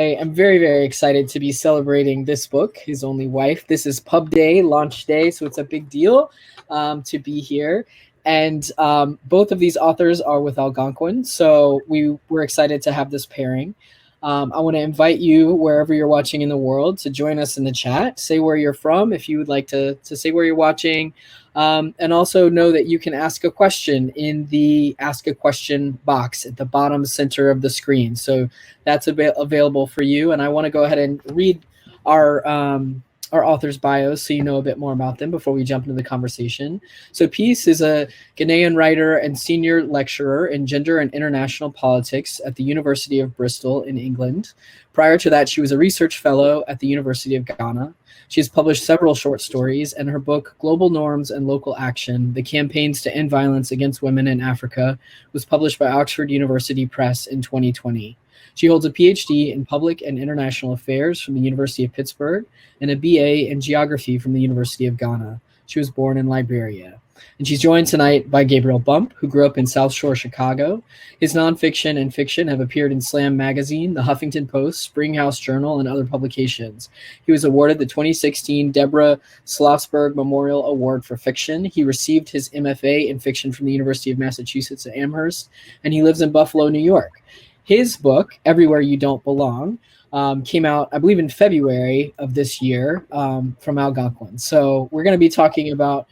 I'm very, very excited to be celebrating this book, His Only Wife. This is pub day, launch day, so it's a big deal to be here. And both of these authors are with Algonquin, so we were excited to have this pairing. I want to invite you, wherever you're watching in the world, to join us in the chat. Say where you're from if you would like to say where you're watching. And also know that you can ask a question in the Ask a Question box at the bottom center of the screen. So that's available for you. And I want to go ahead and read our authors' bios so you know a bit more about them before we jump into the conversation. So Peace is a Ghanaian writer and senior lecturer in gender and international politics at the University of Bristol in England. Prior to that, she was a research fellow at the University of Ghana. She has published several short stories, and her book, Global Norms and Local Action, The Campaigns to End Violence Against Women in Africa, was published by Oxford University Press in 2020. She holds a PhD in Public and International Affairs from the University of Pittsburgh and a BA in Geography from the University of Ghana. She was born in Liberia. And she's joined tonight by Gabriel Bump, who grew up in South Shore, Chicago. His nonfiction and fiction have appeared in Slam Magazine, The Huffington Post, Springhouse Journal, and other publications. He was awarded the 2016 Deborah Schlossberg Memorial Award for Fiction. He received his MFA in fiction from the University of Massachusetts at Amherst, and he lives in Buffalo, New York. His book, Everywhere You Don't Belong, came out, I believe, in February of this year from Algonquin. So we're going to be talking about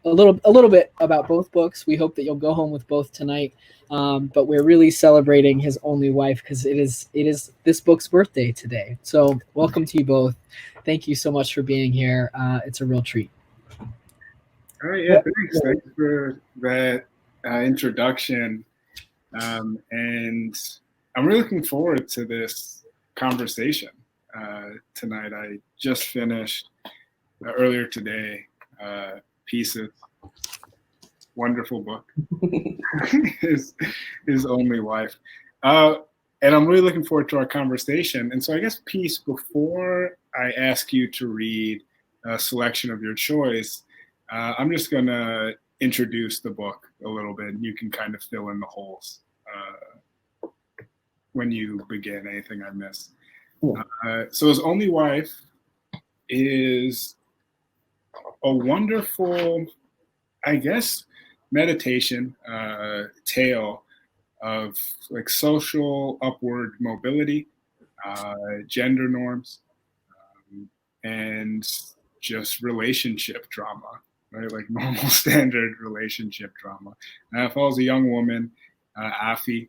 a little bit about both books. We hope that you'll go home with both tonight. But we're really celebrating His Only Wife because it is this book's birthday today. So welcome to you both. Thank you so much for being here. It's a real treat. All right, yeah, thanks for that introduction. And I'm really looking forward to this conversation tonight. I just finished earlier today Pieces, wonderful book, his Only Wife. And I'm really looking forward to our conversation. And so I guess, Peace, before I ask you to read a selection of your choice, I'm just going to introduce the book a little bit, and you can kind of fill in the holes when you begin, anything I miss. So His Only Wife is a wonderful, I guess, meditation tale of like social upward mobility, gender norms, and just relationship drama, right? Like normal standard relationship drama. It follows a young woman, Afi,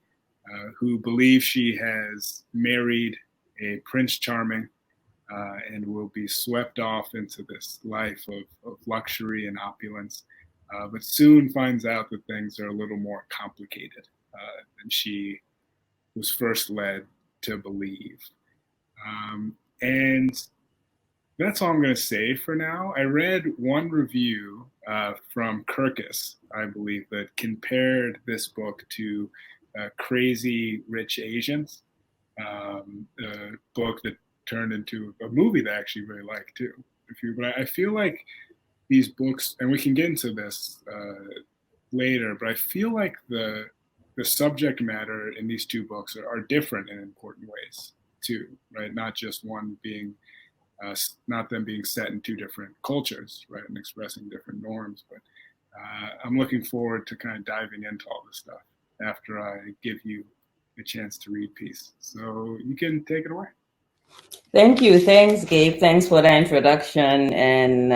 who believes she has married a Prince Charming and will be swept off into this life of luxury and opulence, but soon finds out that things are a little more complicated than she was first led to believe. And that's all I'm going to say for now. I read one review from Charis, I believe, that compared this book to Crazy Rich Asians, a book that turned into a movie that I actually really like too. But I feel like these books, and we can get into this later, but I feel like the subject matter in these two books are different in important ways too, right? Not just one being, not them being set in two different cultures, right, and expressing different norms. But I'm looking forward to kind of diving into all this stuff after I give you a chance to read Peace. So you can take it away. Thank you. Thanks, Gabe. Thanks for that introduction and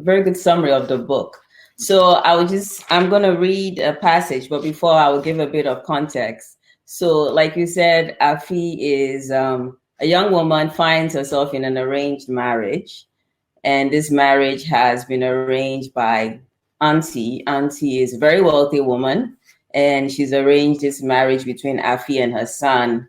very good summary of the book. So I'm going to read a passage, but before I will give a bit of context. So like you said, Afi is a young woman, finds herself in an arranged marriage. And this marriage has been arranged by Auntie. Auntie is a very wealthy woman, and she's arranged this marriage between Afi and her son,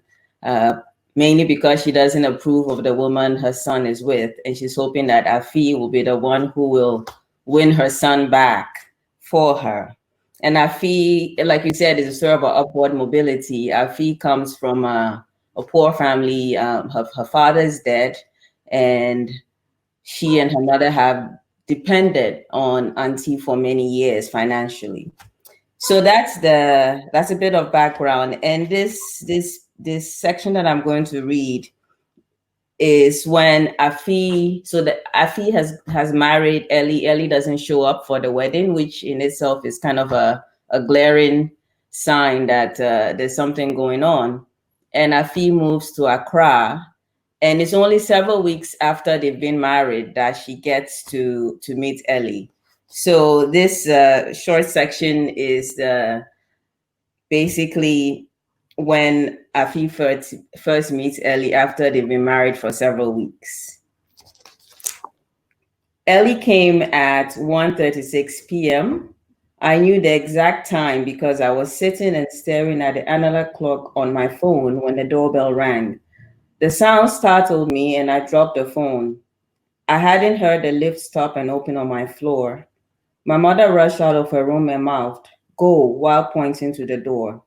mainly because she doesn't approve of the woman her son is with. And she's hoping that Afi will be the one who will win her son back for her. And Afi, like you said, is a sort of an upward mobility. Afi comes from a poor family. Her father is dead, and she and her mother have depended on Auntie for many years financially. So that's a bit of background. And this this section that I'm going to read is when Afi, so that Afi has married Ellie. Ellie doesn't show up for the wedding, which in itself is kind of a glaring sign that there's something going on. And Afi moves to Accra, and it's only several weeks after they've been married that she gets to meet Ellie. So this short section is basically when Afi first meets Ellie after they've been married for several weeks. Ellie came at 1:36 p.m. I knew the exact time because I was sitting and staring at the analog clock on my phone when the doorbell rang. The sound startled me and I dropped the phone. I hadn't heard the lift stop and open on my floor. My mother rushed out of her room and mouthed, "Go," while pointing to the door.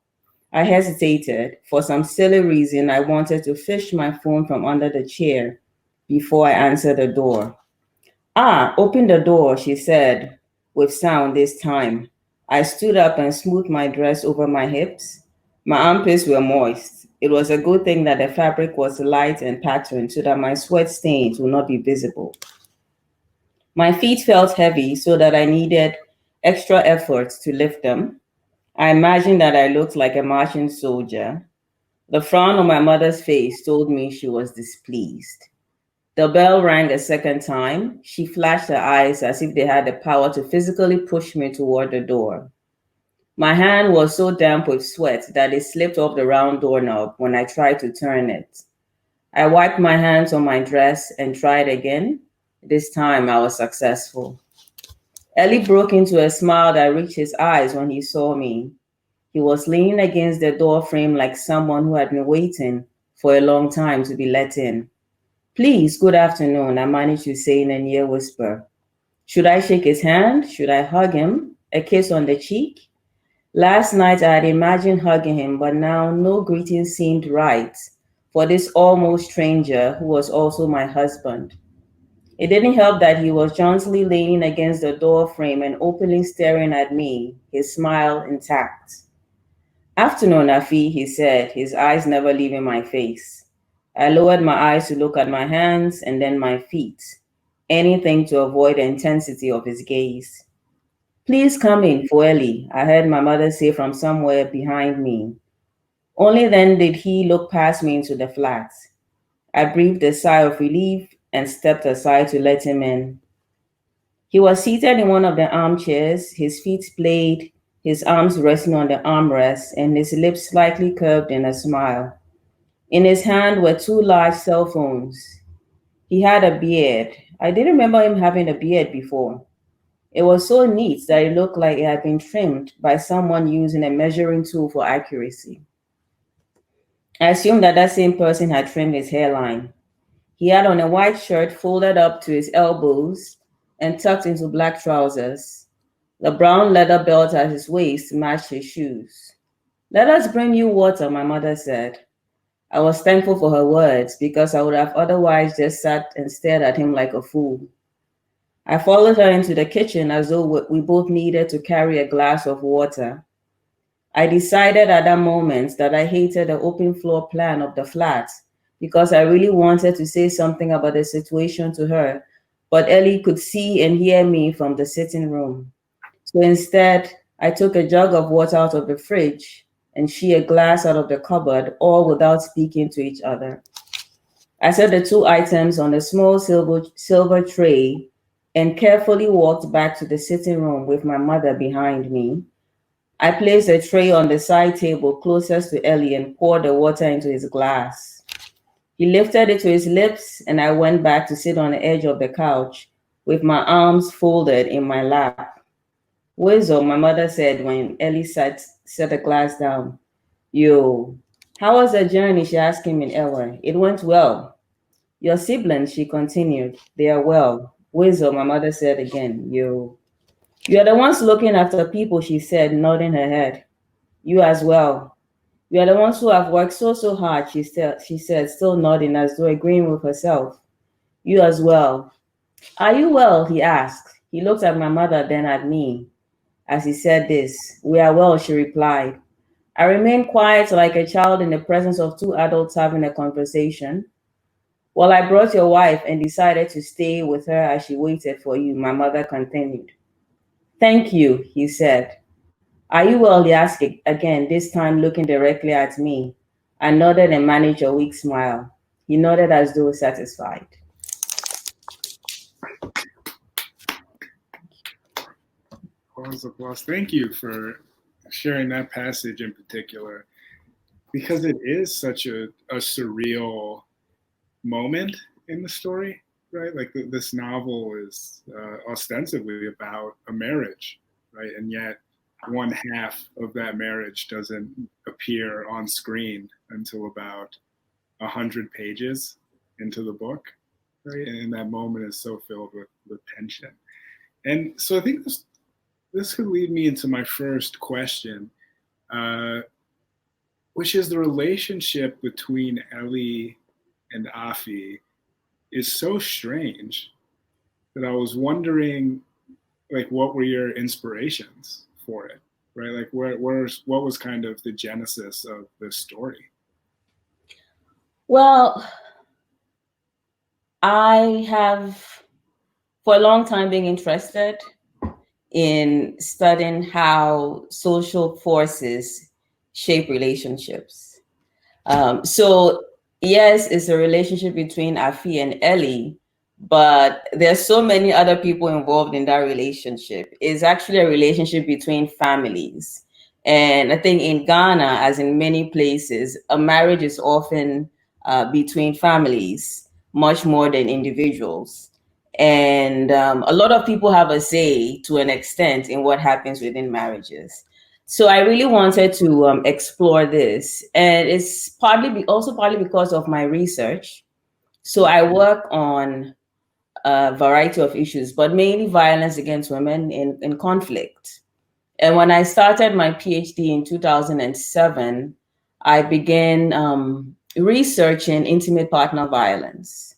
I hesitated. For some silly reason, I wanted to fish my phone from under the chair before I answered the door. "Ah, open the door," she said, with sound this time. I stood up and smoothed my dress over my hips. My armpits were moist. It was a good thing that the fabric was light and patterned so that my sweat stains would not be visible. My feet felt heavy so that I needed extra effort to lift them. I imagined that I looked like a Martian soldier. The frown on my mother's face told me she was displeased. The bell rang a second time. She flashed her eyes as if they had the power to physically push me toward the door. My hand was so damp with sweat that it slipped off the round doorknob when I tried to turn it. I wiped my hands on my dress and tried again. This time I was successful. Ellie broke into a smile that reached his eyes when he saw me. He was leaning against the door frame like someone who had been waiting for a long time to be let in. "Please, good afternoon," I managed to say in a near whisper. Should I shake his hand? Should I hug him? A kiss on the cheek? Last night I had imagined hugging him, but now no greeting seemed right for this almost stranger who was also my husband. It didn't help that he was jauntily leaning against the door frame and openly staring at me, his smile intact. "Afternoon, Afi," he said, his eyes never leaving my face. I lowered my eyes to look at my hands and then my feet, anything to avoid the intensity of his gaze. "Please come in, Fueli," I heard my mother say from somewhere behind me. Only then did he look past me into the flat. I breathed a sigh of relief and stepped aside to let him in. He was seated in one of the armchairs, his feet splayed, his arms resting on the armrest, and his lips slightly curved in a smile. In his hand were two large cell phones. He had a beard. I didn't remember him having a beard before. It was so neat that it looked like it had been trimmed by someone using a measuring tool for accuracy. I assumed that that same person had trimmed his hairline. He had on a white shirt folded up to his elbows and tucked into black trousers. The brown leather belt at his waist matched his shoes. "Let us bring you water," my mother said. I was thankful for her words because I would have otherwise just sat and stared at him like a fool. I followed her into the kitchen as though we both needed to carry a glass of water. I decided at that moment that I hated the open floor plan of the flat because I really wanted to say something about the situation to her, but Ellie could see and hear me from the sitting room. So instead, I took a jug of water out of the fridge and she a glass out of the cupboard, all without speaking to each other. I set the two items on a small silver tray and carefully walked back to the sitting room with my mother behind me. I placed a tray on the side table closest to Ellie and poured the water into his glass. He lifted it to his lips and I went back to sit on the edge of the couch with my arms folded in my lap. "Weasel," my mother said when Ellie set the glass down. "Yo, how was the journey?" she asked him in Ewe. "It went well." "Your siblings," she continued, "they are well." "Weasel," my mother said again. "Yo. You are the ones looking after people," she said, nodding her head. "You as well. You are the ones who have worked so hard," she said, still nodding as though agreeing with herself. "You as well." "Are you well?" he asked. He looked at my mother, then at me. As he said this, "We are well," she replied. I remained quiet like a child in the presence of two adults having a conversation. Well, I brought your wife and decided to stay with her as she waited for you, my mother continued. Thank you, he said. Are you well, he asked again, this time looking directly at me. I nodded and managed a weak smile. He nodded as though satisfied. Applause. Thank you for sharing that passage in particular, because it is such a surreal moment in the story, right? Like this novel is ostensibly about a marriage, right? And yet one half of that marriage doesn't appear on screen until about 100 pages into the book, right? And that moment is so filled with tension. And so I think this could lead me into my first question, which is the relationship between Ellie and Afi is so strange that I was wondering, like, what were your inspirations for it, right? Like, what was kind of the genesis of this story? Well, I have for a long time been interested in studying how social forces shape relationships. So yes, it's a relationship between Afi and Ellie, but there's so many other people involved in that relationship. It's actually a relationship between families. And I think in Ghana, as in many places, a marriage is often between families, much more than individuals. And a lot of people have a say to an extent in what happens within marriages. So I really wanted to explore this, and it's also partly because of my research. So I work on a variety of issues, but mainly violence against women in conflict. And when I started my PhD in 2007, I began researching intimate partner violence.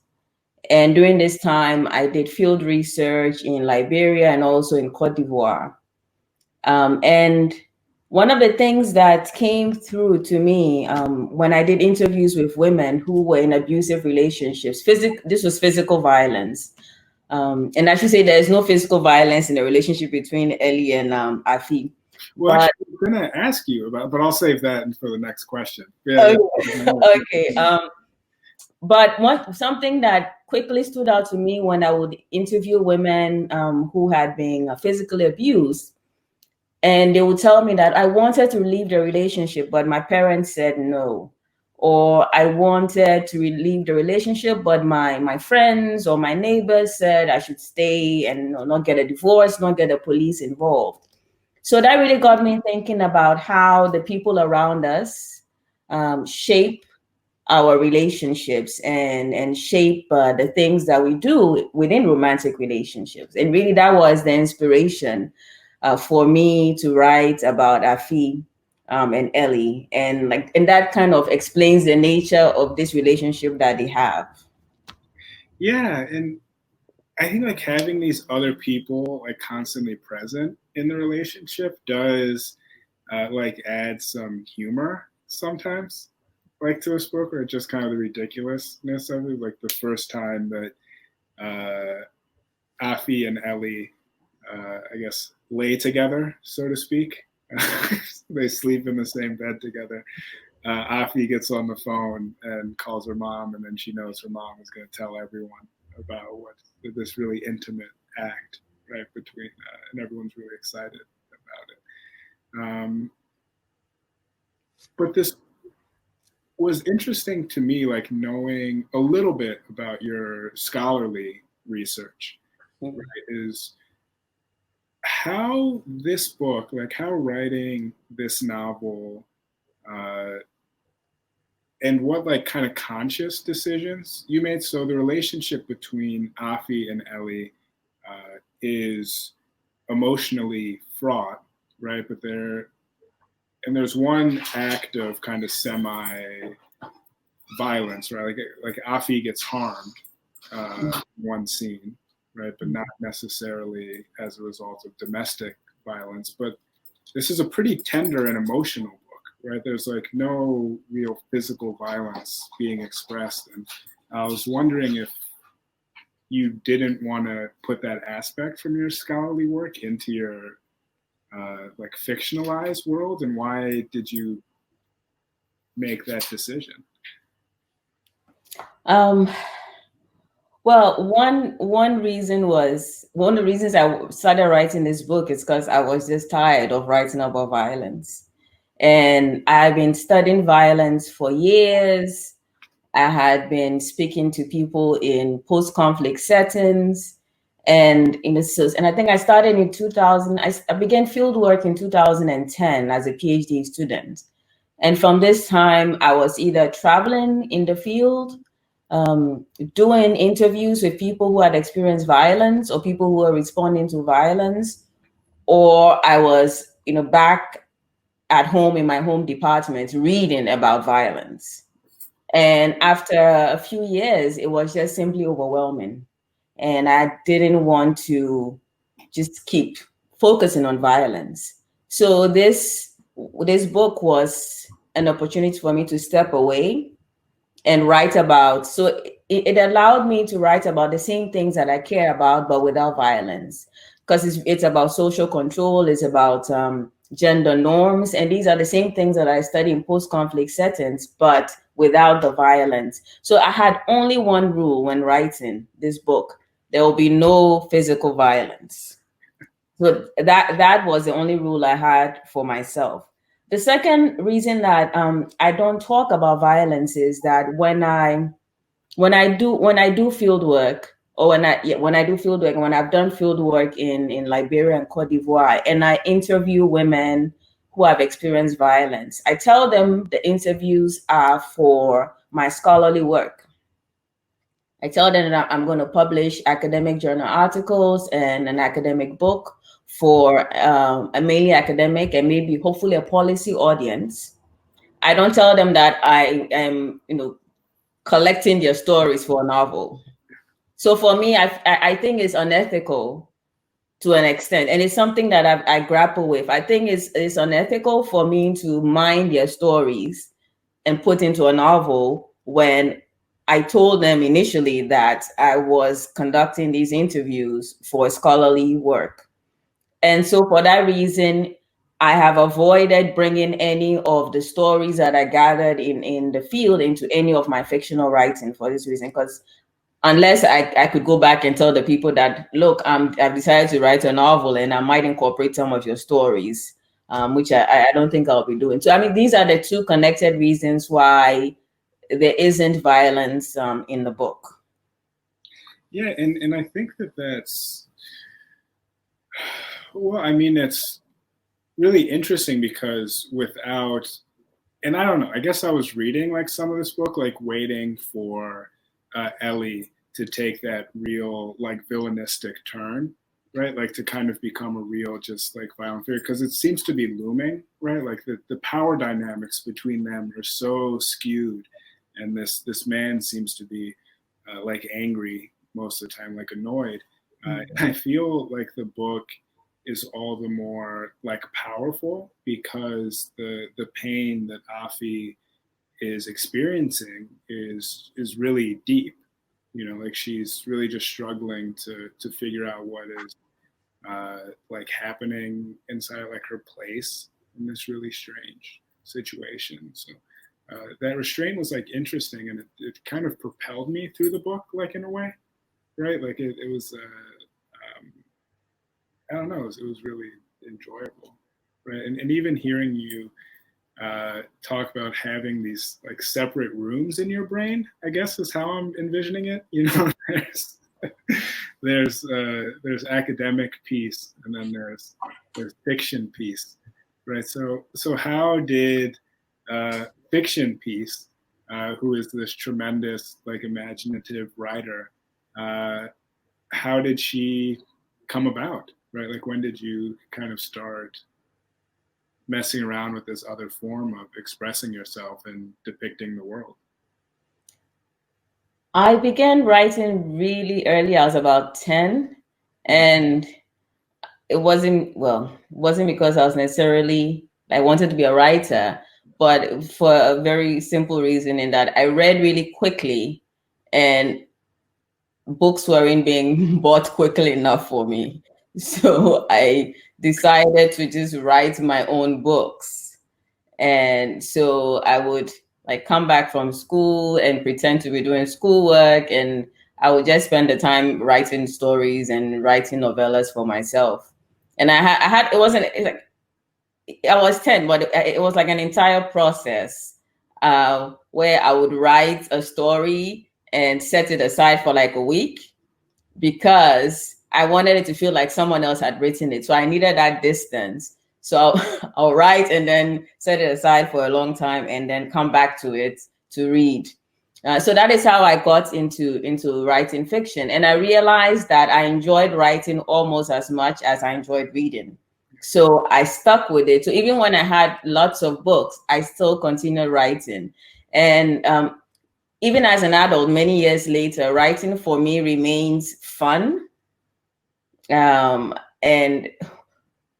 And during this time, I did field research in Liberia and also in Cote d'Ivoire. And one of the things that came through to me when I did interviews with women who were in abusive relationships, this was physical violence. And I should say there is no physical violence in the relationship between Ellie and Afi. Well, actually, I'm going to ask you about, but I'll save that for the next question. Yeah, okay. But something that quickly stood out to me when I would interview women who had been physically abused, and they would tell me that I wanted to leave the relationship, but my parents said no. Or I wanted to leave the relationship, but my friends or my neighbors said I should stay and not get a divorce, not get the police involved. So that really got me thinking about how the people around us shape our relationships and shape the things that we do within romantic relationships. And really that was the inspiration for me to write about Afi and Ellie, and that kind of explains the nature of this relationship that they have. Yeah, and I think like having these other people like constantly present in the relationship does like add some humor sometimes, like to a book, or just kind of the ridiculousness of it. Like the first time that Afi and Ellie, I guess, lay together, so to speak. They sleep in the same bed together. Afi gets on the phone and calls her mom, and then she knows her mom is going to tell everyone about this really intimate act, right, between, and everyone's really excited about it. But this was interesting to me, like knowing a little bit about your scholarly research, right, is how this book, like how writing this novel, and what like kind of conscious decisions you made. So the relationship between Afi and Ellie is emotionally fraught, right? But there's one act of kind of semi-violence, right? Like Afi gets harmed in one scene, right? But not necessarily as a result of domestic violence. But this is a pretty tender and emotional book, right? There's like no real physical violence being expressed. And I was wondering if you didn't want to put that aspect from your scholarly work into your like fictionalized world, and why did you make that decision? Well, one of the reasons I started writing this book is because I was just tired of writing about violence. And I've been studying violence for years. I had been speaking to people in post-conflict settings. And I think I started in 2000. I began field work in 2010 as a PhD student. And from this time, I was either traveling in the field, doing interviews with people who had experienced violence or people who were responding to violence, or I was, back at home in my home department reading about violence. And after a few years, it was just simply overwhelming. And I didn't want to just keep focusing on violence. So this book was an opportunity for me to step away and write about. So it allowed me to write about the same things that I care about, but without violence, because it's about social control, it's about gender norms, and these are the same things that I study in post-conflict settings, but without the violence. So I had only one rule when writing this book: there will be no physical violence. So that was the only rule I had for myself. The second reason that I don't talk about violence is that when I do field work, or when I do field work, and when I've done field work in Liberia and Cote d'Ivoire, and I interview women who have experienced violence, I tell them the interviews are for my scholarly work. I tell them that I'm going to publish academic journal articles and an academic book for a mainly academic and maybe hopefully a policy audience. I don't tell them that I am, collecting their stories for a novel. So for me, I think it's unethical to an extent, and it's something that I grapple with. I think it's unethical for me to mine their stories and put into a novel when I told them initially that I was conducting these interviews for scholarly work. And so for that reason, I have avoided bringing any of the stories that I gathered in the field into any of my fictional writing for this reason, because unless I could go back and tell the people that, look, I've decided to write a novel and I might incorporate some of your stories, which I don't think I'll be doing. So, I mean, these are the two connected reasons why there isn't violence in the book. Yeah, and I think that's, well, I mean, it's really interesting because without, and I don't know, I guess I was reading like some of this book, like waiting for Ellie to take that real like villainistic turn, right? Like to kind of become a real just like violent figure, because it seems to be looming, right? Like the power dynamics between them are so skewed, and this man seems to be like angry most of the time, like annoyed. I feel like the book is all the more like powerful because the pain that Afi is experiencing is really deep. Like she's really just struggling to figure out what is like happening inside like her place in this really strange situation. So that restraint was like interesting, and it kind of propelled me through the book, like in a way, right? Like it was I don't know, it was really enjoyable, right? And even hearing you talk about having these like separate rooms in your brain, I guess is how I'm envisioning it. There's academic piece, and then there's fiction piece, right? So how did fiction piece, who is this tremendous like imaginative writer, how did she come about, right? Like when did you kind of start messing around with this other form of expressing yourself and depicting the world? I began writing really early. I was about 10, and it wasn't because I wanted to be a writer, but for a very simple reason, in that I read really quickly and books weren't being bought quickly enough for me. So I decided to just write my own books. And so I would like come back from school and pretend to be doing schoolwork, and I would just spend the time writing stories and writing novellas for myself. And I had it wasn't like I was 10, but it was like an entire process where I would write a story and set it aside for like a week, because I wanted it to feel like someone else had written it. So I needed that distance. So I'll write and then set it aside for a long time and then come back to it to read. So that is how I got into writing fiction. And I realized that I enjoyed writing almost as much as I enjoyed reading. So I stuck with it. So even when I had lots of books, I still continued writing. And even as an adult, many years later, writing for me remains fun. And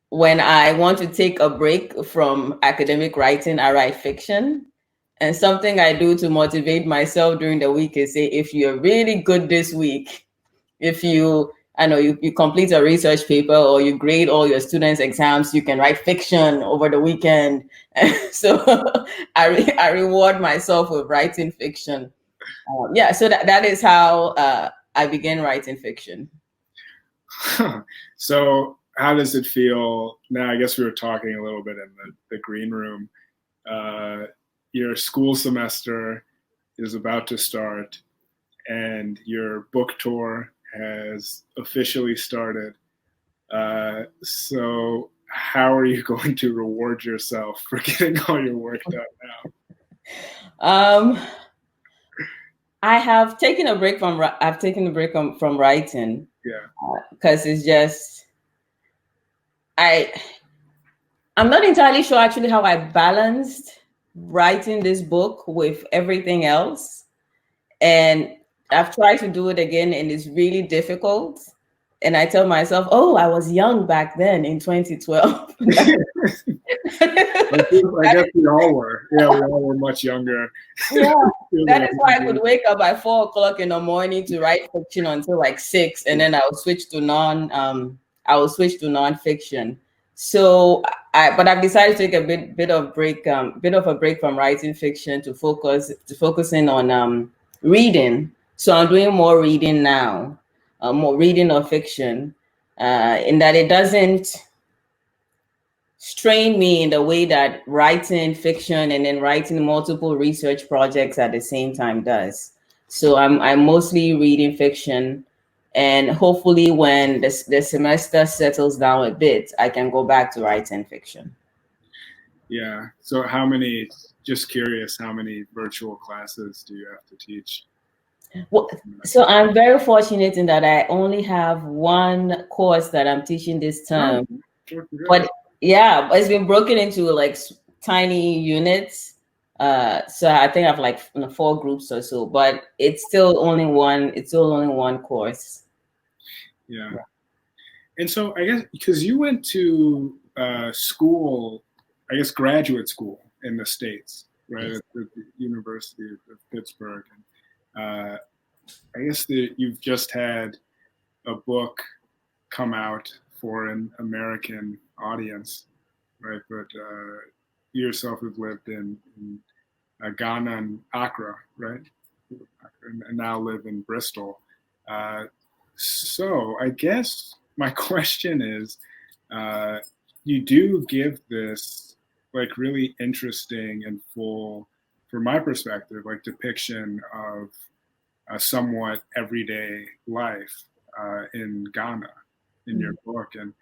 when I want to take a break from academic writing, I write fiction. And something I do to motivate myself during the week is say, if you're really good this week, if you complete a research paper or you grade all your students' exams, you can write fiction over the weekend. So I reward myself with writing fiction. So that is how I began writing fiction. So how does it feel now? I guess we were talking a little bit in the green room. Your school semester is about to start and your book tour has officially started. So how are you going to reward yourself for getting all your work done now? I have taken a break from writing. Yeah. Because it's just I'm not entirely sure actually how I balanced writing this book with everything else. And I've tried to do it again and it's really difficult. And I tell myself, oh, I was young back then in 2012. I guess we all were. Yeah, we all were much younger. Yeah, that is why I could wake up at 4 o'clock in the morning to write fiction until like 6, and then I would switch to nonfiction. So, but I've decided to take a bit of a break from writing fiction to focusing on reading. So I'm doing more reading now, more reading of fiction, in that it doesn't strain me in the way that writing fiction and then writing multiple research projects at the same time does. So I'm mostly reading fiction, and hopefully when the semester settles down a bit, I can go back to writing fiction. Yeah. So just curious, how many virtual classes do you have to teach? Well, so I'm very fortunate in that I only have one course that I'm teaching this term. But yeah, it's been broken into like tiny units. So I think I have like 4 groups or so, but it's still only one course. Yeah. And so I guess because you went to school, I guess graduate school in the States, right? Yes. At the University of Pittsburgh. And I guess that you've just had a book come out for an American audience, right? But you yourself have lived in Ghana and Accra, right? And now live in Bristol. So I guess my question is, you do give this like really interesting and full, from my perspective, like depiction of a somewhat everyday life in Ghana in your book. And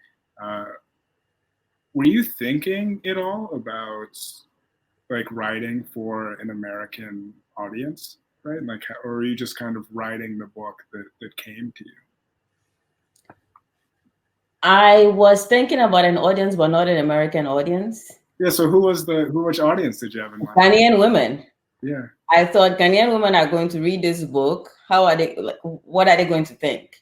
were you thinking at all about like writing for an American audience, right? Like, or are you just kind of writing the book that came to you? I was thinking about an audience, but not an American audience. Yeah. So which audience did you have in mind? Ghanaian women. Yeah. I thought Ghanaian women are going to read this book. What are they going to think?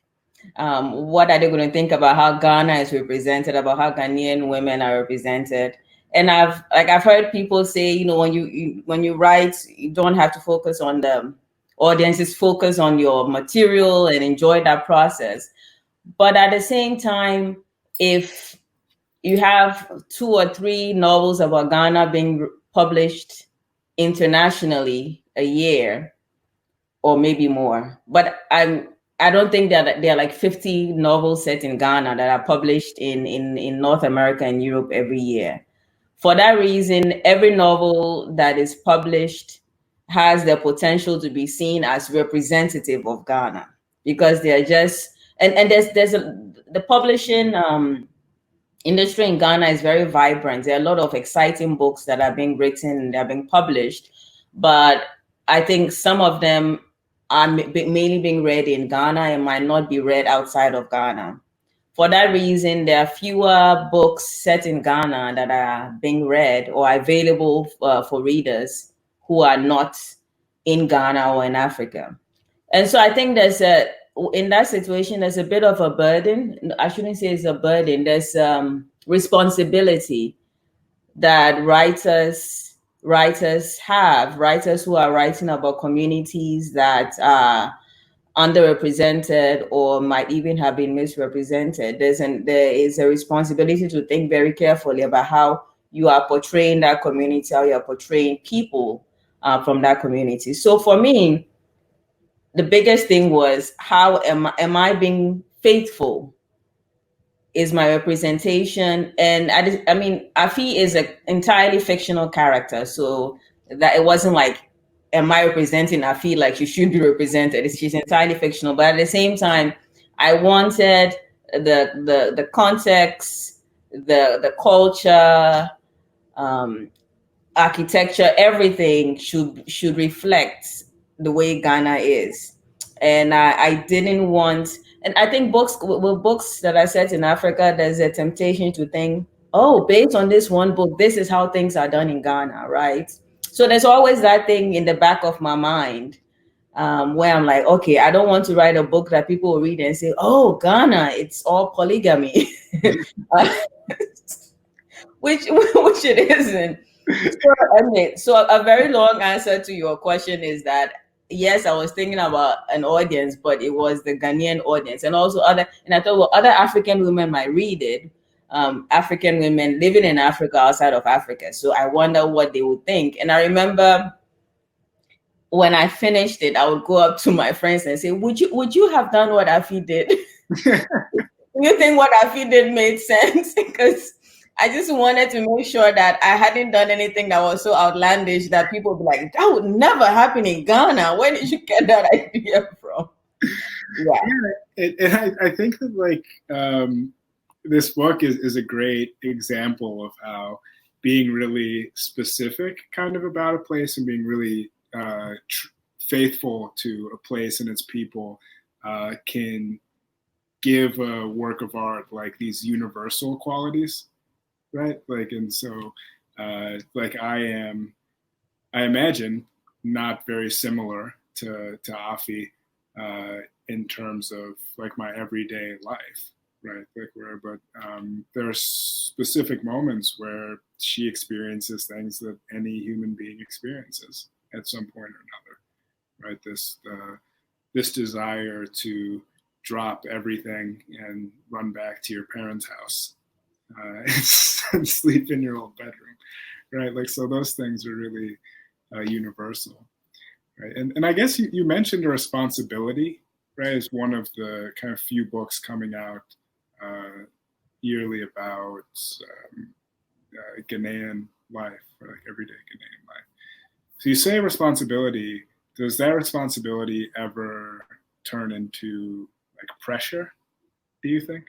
What are they going to think about how Ghana is represented, about how Ghanaian women are represented? And I've heard people say, you know, when you write, you don't have to focus on the audience's focus on your material and enjoy that process. But at the same time, if you have 2 or 3 novels about Ghana being published internationally a year, or maybe more, but I don't think that there are like 50 novels set in Ghana that are published in North America and Europe every year. For that reason, every novel that is published has the potential to be seen as representative of Ghana, because they're just and the publishing industry in Ghana is very vibrant. There are a lot of exciting books that are being written, they're being published, but I think some of them are mainly being read in Ghana and might not be read outside of Ghana. For that reason, there are fewer books set in Ghana that are being read or available for readers who are not in Ghana or in Africa. And so I think in that situation, there's a bit of a burden. I shouldn't say it's a burden. There's responsibility that writers have, writers who are writing about communities that are underrepresented or might even have been misrepresented. There is a responsibility to think very carefully about how you are portraying that community, how you are portraying people from that community. So for me, the biggest thing was, how am I being faithful? Is my representation? And I mean, Afi is an entirely fictional character, so that it wasn't like, am I representing Afi like she should be represented? She's entirely fictional, but at the same time, I wanted the context, the culture, architecture, everything should reflect the way Ghana is. And I didn't want, and I think books that are set in Africa, there's a temptation to think, oh, based on this one book, this is how things are done in Ghana, right? So there's always that thing in the back of my mind, where I'm like, okay, I don't want to write a book that people will read and say, oh, Ghana, it's all polygamy, which it isn't. So a very long answer to your question is that yes, I was thinking about an audience, but it was the Ghanaian audience, and also and I thought, well, other African women might read it. African women living in Africa, outside of Africa. So I wonder what they would think. And I remember when I finished it, I would go up to my friends and say, would you have done what Afi did? You think what Afi did made sense? Because I just wanted to make sure that I hadn't done anything that was so outlandish that people would be like, that would never happen in Ghana. Where did you get that idea from? Yeah, I think that like this book is a great example of how being really specific kind of about a place and being really faithful to a place and its people can give a work of art like these universal qualities. Right, like, and so, like I imagine not very similar to Afi in terms of like my everyday life, right? Like but there are specific moments where she experiences things that any human being experiences at some point or another, right? This desire to drop everything and run back to your parents' house. And sleep in your old bedroom, right? Like, so those things are really universal, right? And I guess you mentioned a responsibility, right? As one of the kind of few books coming out yearly about Ghanaian life, or like everyday Ghanaian life. So you say responsibility. Does that responsibility ever turn into like pressure, do you think?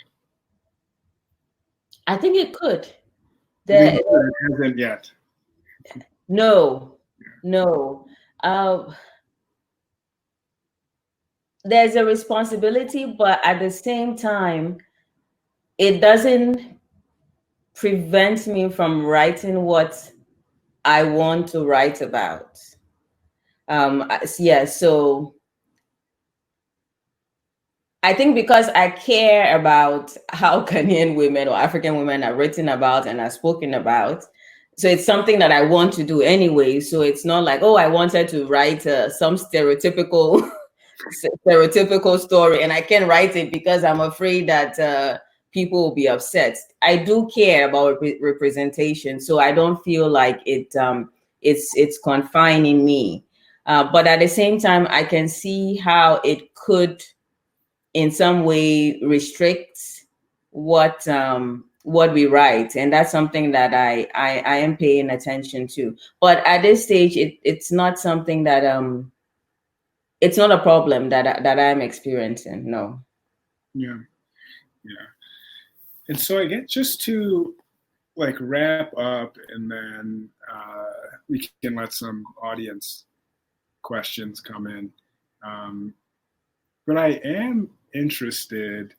I think it could. It hasn't yet. No. There's a responsibility, but at the same time, it doesn't prevent me from writing what I want to write about. So I think because I care about how Ghanaian women or African women are written about and are spoken about, so it's something that I want to do anyway. So it's not like, oh, I wanted to write some stereotypical story and I can't write it because I'm afraid that people will be upset. I do care about representation, so I don't feel like it's confining me. But at the same time, I can see how it could, in some way, restrict what we write, and that's something that I am paying attention to. But at this stage, it's not something that it's not a problem that I'm experiencing. No. Yeah. And so I get just to like wrap up, and then we can let some audience questions come in. But I am interested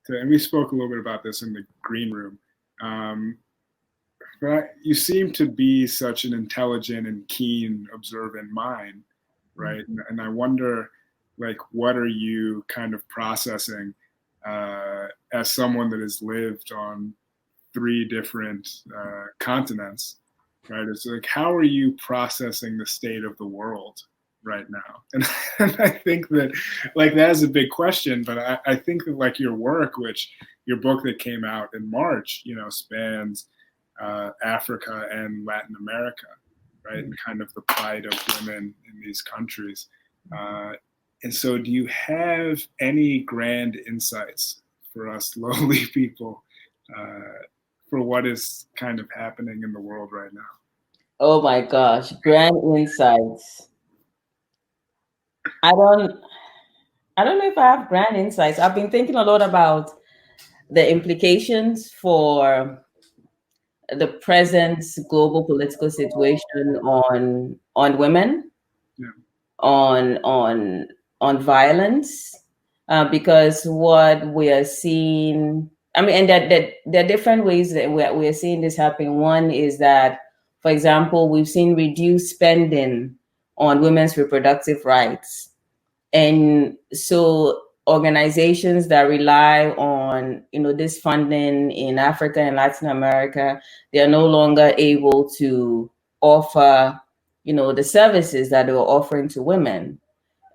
to, and we spoke a little bit about this in the green room. But you seem to be such an intelligent and keen, observant mind, right? And I wonder, like, what are you kind of processing as someone that has lived on 3 different continents, right? It's like, how are you processing the state of the world right now? And I think that, like, that is a big question, but I think that, like, your work, which your book that came out in March, you know, spans Africa and Latin America, right? And kind of the plight of women in these countries. And so do you have any grand insights for us lowly people for what is kind of happening in the world right now? Oh my gosh, grand insights. I don't know if I have grand insights. I've been thinking a lot about the implications for the present global political situation on women, Yeah. on violence, because what we are seeing, I mean, and there are different ways that we're seeing this happen. One is that, for example, we've seen reduced spending on women's reproductive rights. And so organizations that rely on, you know, this funding in Africa and Latin America, they are no longer able to offer, you know, the services that they were offering to women.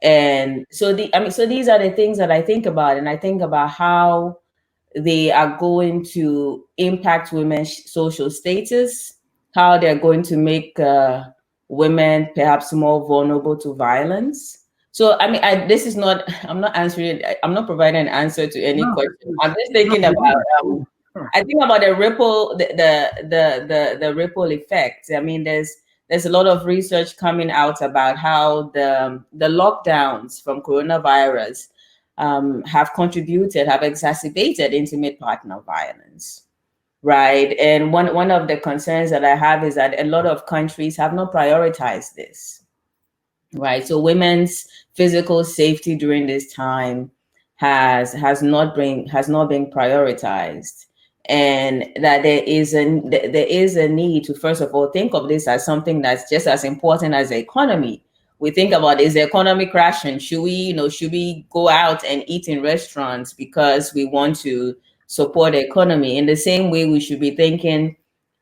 And so so these are the things that I think about, and I think about how they are going to impact women's social status, how they're going to make women perhaps more vulnerable to violence. So, I mean, this is not, I'm not answering, I'm not providing an answer to any question. I'm just thinking about, I think about the ripple, the ripple effect. I mean, there's a lot of research coming out about how the lockdowns from coronavirus have contributed, have exacerbated intimate partner violence, right? And one of the concerns that I have is that a lot of countries have not prioritized this, right? So women's physical safety during this time has not been prioritized, and that there is a need to, first of all, think of this as something that's just as important as the economy. We think about, is the economy crashing? Should we go out and eat in restaurants because we want to support the economy? In the same way, we should be thinking,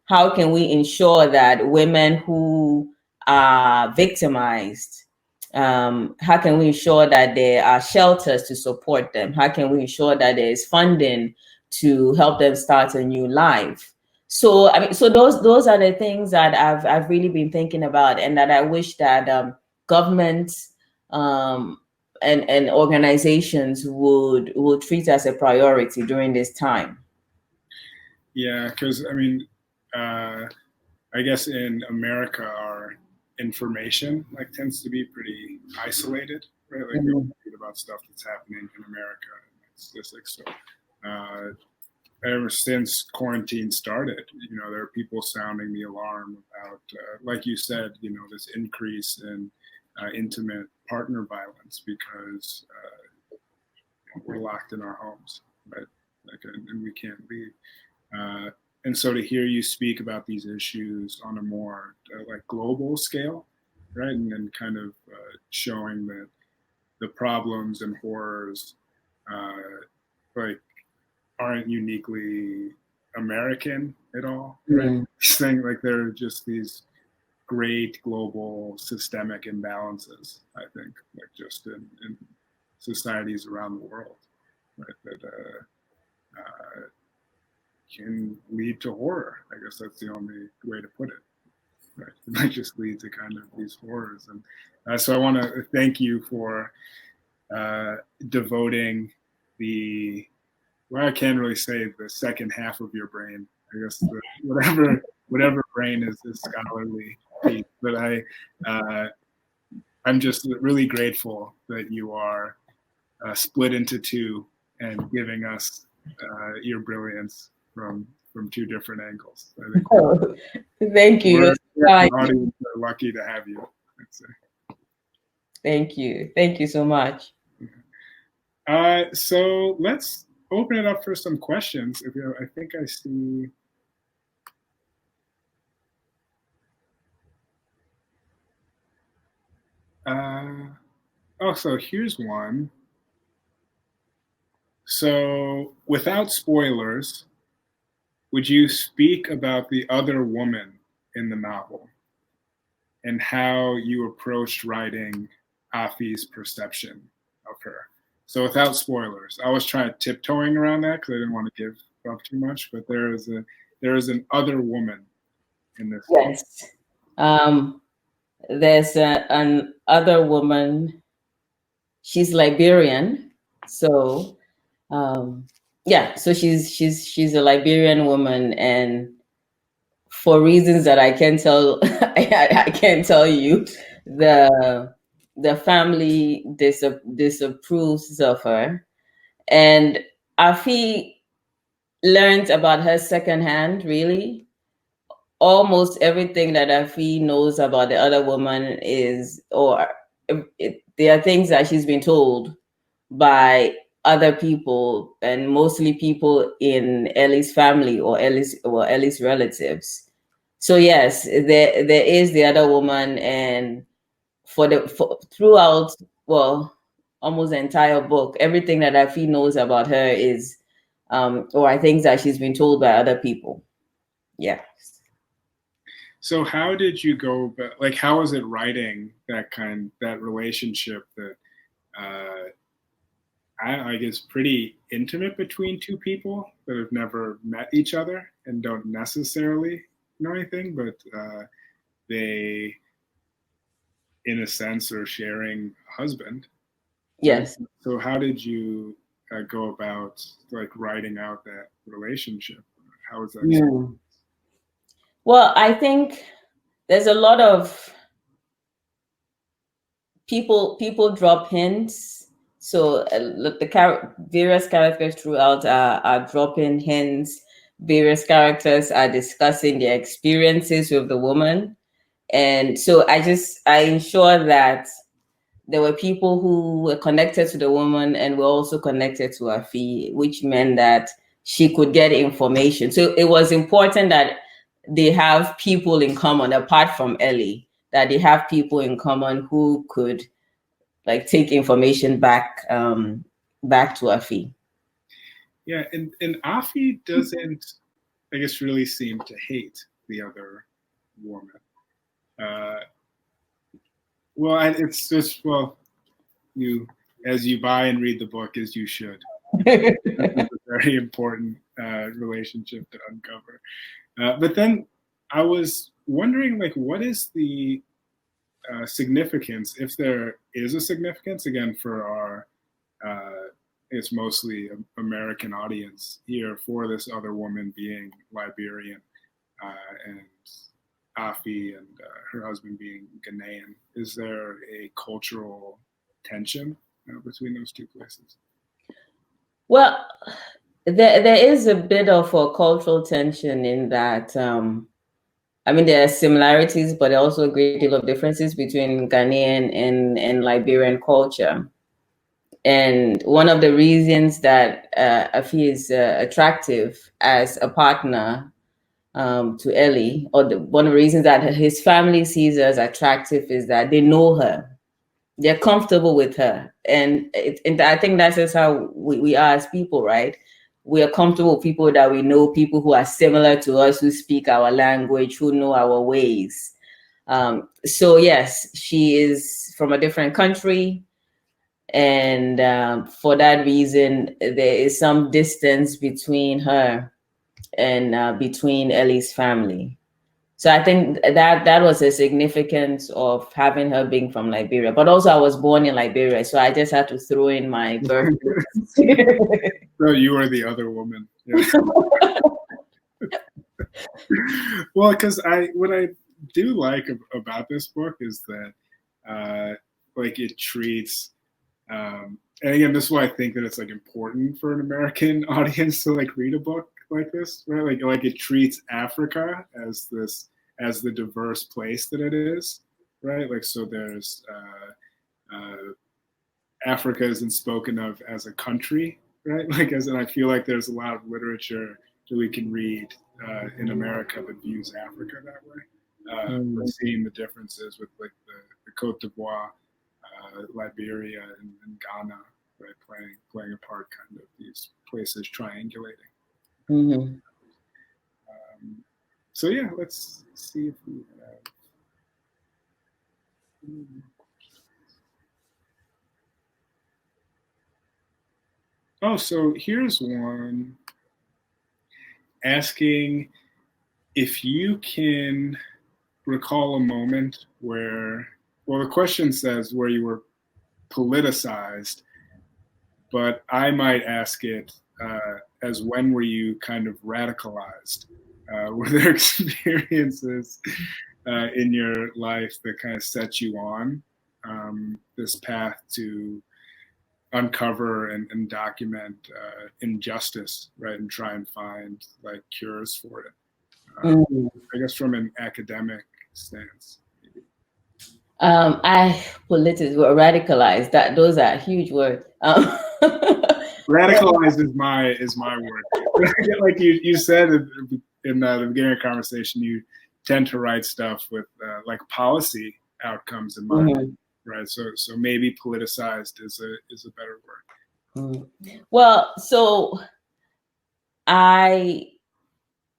how can we ensure that women who are victimized, how can we ensure that there are shelters to support them? How can we ensure that there is funding to help them start a new life? So, I mean, so those are the things that I've really been thinking about, and that I wish that governments and organizations would treat as a priority during this time. Yeah, because I mean, I guess in America, our information tends to be pretty isolated, right? Like we don't read about stuff that's happening in America and statistics. So ever since quarantine started, you know, there are people sounding the alarm about, like you said, you know, this increase in intimate partner violence because we're locked in our homes, right? And we can't leave. And so to hear you speak about these issues on a more global scale, right, and then kind of showing that the problems and horrors aren't uniquely American at all, right? Thing like there are just these great global systemic imbalances, I think, like just in societies around the world, right? That can lead to horror. I guess that's the only way to put it. Right? It might just lead to kind of these horrors. And so I want to thank you for devoting I can't really say the second half of your brain. I guess whatever brain is this scholarly piece. But I'm just really grateful that you are split into two and giving us your brilliance from two different angles. I think thank you. We're audience are lucky to have you. Thank you. Thank you so much. So let's open it up for some questions. I think I see. So here's one. So without spoilers, would you speak about the other woman in the novel and how you approached writing Afi's perception of her? So without spoilers, I was trying to tiptoeing around that because I didn't want to give up too much, but there is an other woman in this. Yes. There's an other woman. She's Liberian. So so she's a Liberian woman, and for reasons that I can't tell I can't tell you, the family disapproves of her, and Afi learned about her secondhand. Really, almost everything that Afi knows about the other woman there are things that she's been told by other people, and mostly people in Ellie's family or Ellie's relatives. So yes, there is the other woman, and throughout, almost the entire book, everything that Afi knows about her is or things that she's been told by other people. Yeah. So how did you go about, like, how was it writing that relationship that I guess pretty intimate between two people that have never met each other and don't necessarily know anything, but they, in a sense, are sharing a husband. Yes. So how did you go about like writing out that relationship? How was that? Yeah. Well, I think there's a lot of people drop hints. So the various characters throughout are dropping hints. Various characters are discussing their experiences with the woman. And so I ensure that there were people who were connected to the woman and were also connected to Afi, which meant that she could get information. So it was important that they have people in common, apart from Ellie, that they have people in common who could like take information back to Afi. Yeah, and Afi doesn't, I guess, really seem to hate the other woman. It's just, as you buy and read the book, as you should. It's a very important relationship to uncover. But then I was wondering, like, what is the significance, if there is a significance, again, for our, it's mostly American audience here, for this other woman being Liberian and Afi and her husband being Ghanaian. Is there a cultural tension between those two places? Well, there is a bit of a cultural tension in that. There are similarities, but also a great deal of differences between Ghanaian and Liberian culture. And one of the reasons that Afi is attractive as a partner to Ellie, or one of the reasons that his family sees her as attractive, is that they know her. They're comfortable with her. And I think that's just how we are as people, right? we are comfortable with people that we know, people who are similar to us, who speak our language, who know our ways. So yes, she is from a different country. And for that reason, there is some distance between her and between Ellie's family. So I think that was a significance of having her being from Liberia. But also I was born in Liberia, so I just had to throw in my birth. So you are the other woman. Yeah. Well, because what I do like about this book is that like it treats and again, this is why I think that it's like important for an American audience to like read a book like this, right? Like it treats Africa as the diverse place that it is, right? Like so there's Africa isn't spoken of as a country, right? Like and I feel like there's a lot of literature that we can read in America that views Africa that way. We're seeing the differences with like the Cote d'Ivoire, Liberia, and Ghana, right, playing a part, kind of these places triangulating. Mm-hmm. So yeah, let's see if we have. Oh, so here's one asking if you can recall a moment where, well, the question says where you were politicized, but I might ask it as when were you kind of radicalized? Were there experiences in your life that kind of set you on this path to uncover and document injustice, right, and try and find like cures for it? I guess from an academic stance. Radicalized. Those are huge words. Radicalized is my word. Like you said in the beginning of the conversation, you tend to write stuff with like policy outcomes in mind, right? So maybe politicized is a better word. Well, so my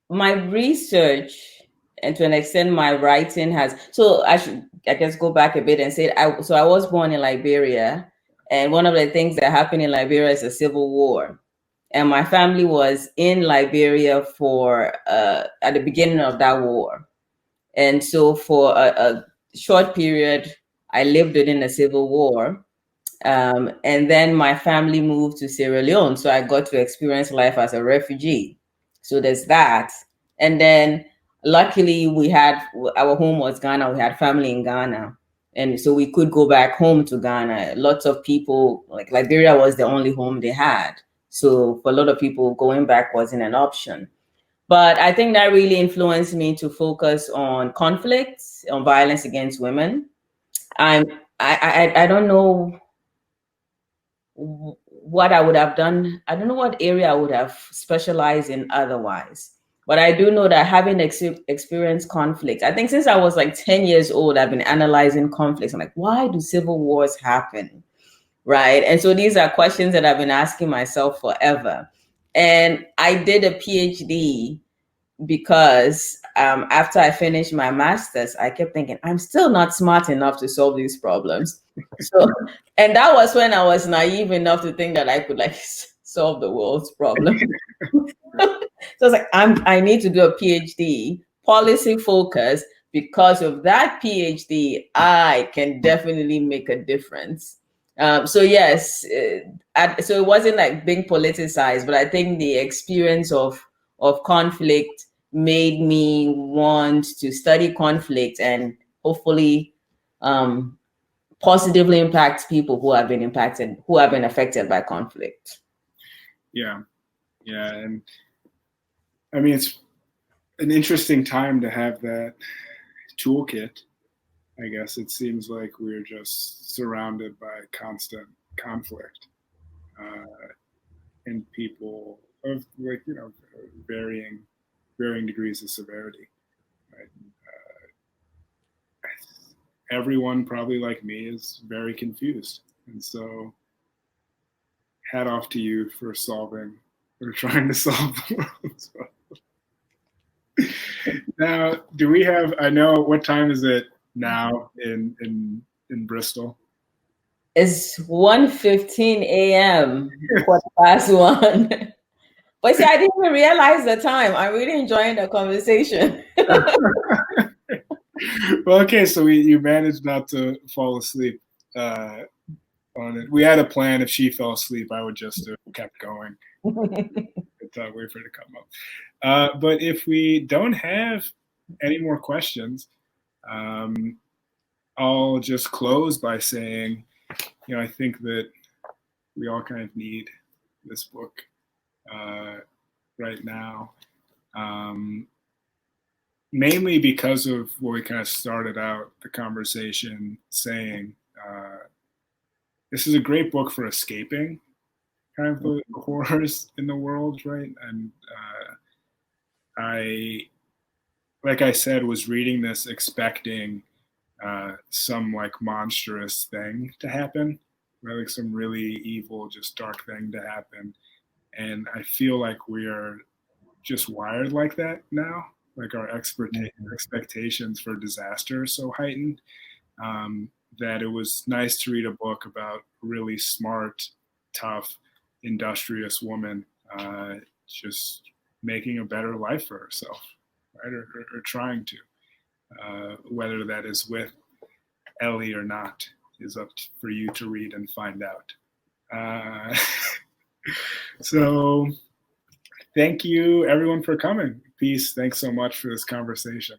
research and to an extent my writing has, so I guess go back a bit and say I was born in Liberia, and one of the things that happened in Liberia is a civil war, and my family was in Liberia for at the beginning of that war, and so for a short period I lived within the civil war. And then my family moved to Sierra Leone, so I got to experience life as a refugee. So there's that. And then luckily our home was Ghana. We had family in Ghana. And so we could go back home to Ghana. Lots of people, like Liberia was the only home they had. So for a lot of people, going back wasn't an option. But I think that really influenced me to focus on conflicts, on violence against women. I don't know what I would have done. I don't know what area I would have specialized in otherwise. But I do know that having experienced conflict, I think since I was like 10 years old, I've been analyzing conflicts. I'm like, why do civil wars happen? Right. And so these are questions that I've been asking myself forever. And I did a PhD because after I finished my master's, I kept thinking, I'm still not smart enough to solve these problems. So, and that was when I was naive enough to think that I could like solve the world's problem. So I was like, I need to do a PhD, policy focus. Because of that PhD, I can definitely make a difference. So yes, so it wasn't like being politicized, but I think the experience of conflict made me want to study conflict and hopefully positively impact people who have been affected by conflict. Yeah, and I mean it's an interesting time to have that toolkit. I guess it seems like we're just surrounded by constant conflict, and people of like varying degrees of severity. Right? Everyone probably like me is very confused, and so hat off to you for solving We're trying to solve the world's problems. Now, do we have? I know. What time is it now in Bristol? It's 1:15 a.m. +1. But see, I didn't even realize the time. I'm really enjoying the conversation. Well, okay, so you managed not to fall asleep on it. We had a plan. If she fell asleep, I would just have kept going. Wait for her to come up. But if we don't have any more questions, I'll just close by saying, I think that we all kind of need this book right now, mainly because of what we kind of started out the conversation saying. This is a great book for escaping kind of the horrors in the world, right? And like I said, was reading this expecting some like monstrous thing to happen, right? Like some really evil, just dark thing to happen. And I feel like we are just wired like that now. Like our expectations for disaster are so heightened that it was nice to read a book about a really smart, tough, industrious woman just making a better life for herself, right? Or trying to. Whether that is with Ellie or not is up for you to read and find out. So thank you everyone for coming. Peace. Thanks so much for this conversation.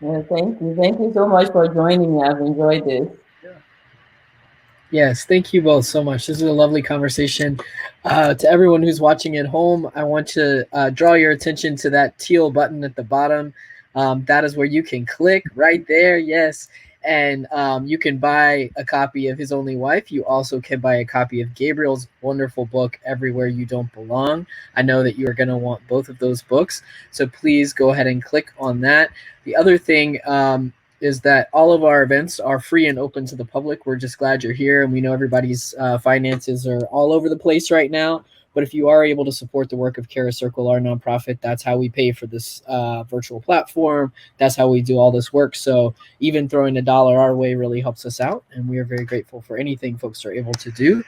Yeah, thank you. Thank you so much for joining me. I've enjoyed this. Yeah. Yes, thank you both so much. This is a lovely conversation. To everyone who's watching at home, I want to draw your attention to that teal button at the bottom. That is where you can click right there. Yes. And you can buy a copy of His Only Wife. You also can buy a copy of Gabriel's wonderful book, Everywhere You Don't Belong. I know that you are going to want both of those books. So please go ahead and click on that. The other thing is that all of our events are free and open to the public. We're just glad you're here. And we know everybody's finances are all over the place right now. But if you are able to support the work of Charis Circle, our nonprofit, that's how we pay for this virtual platform. That's how we do all this work. So even throwing $1 our way really helps us out. And we are very grateful for anything folks are able to do.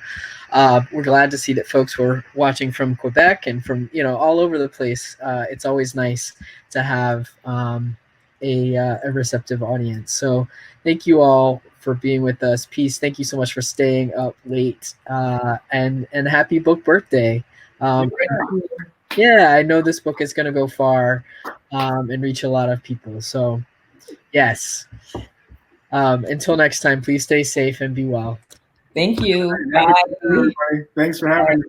We're glad to see that folks were watching from Quebec and from, all over the place. It's always nice to have a receptive audience. So thank you all for being with us. Peace. Thank you so much for staying up late and happy book birthday. Yeah, I know this book is going to go far and reach a lot of people. So yes. Until next time, please stay safe and be well. Thank you. Bye. Thanks for having me.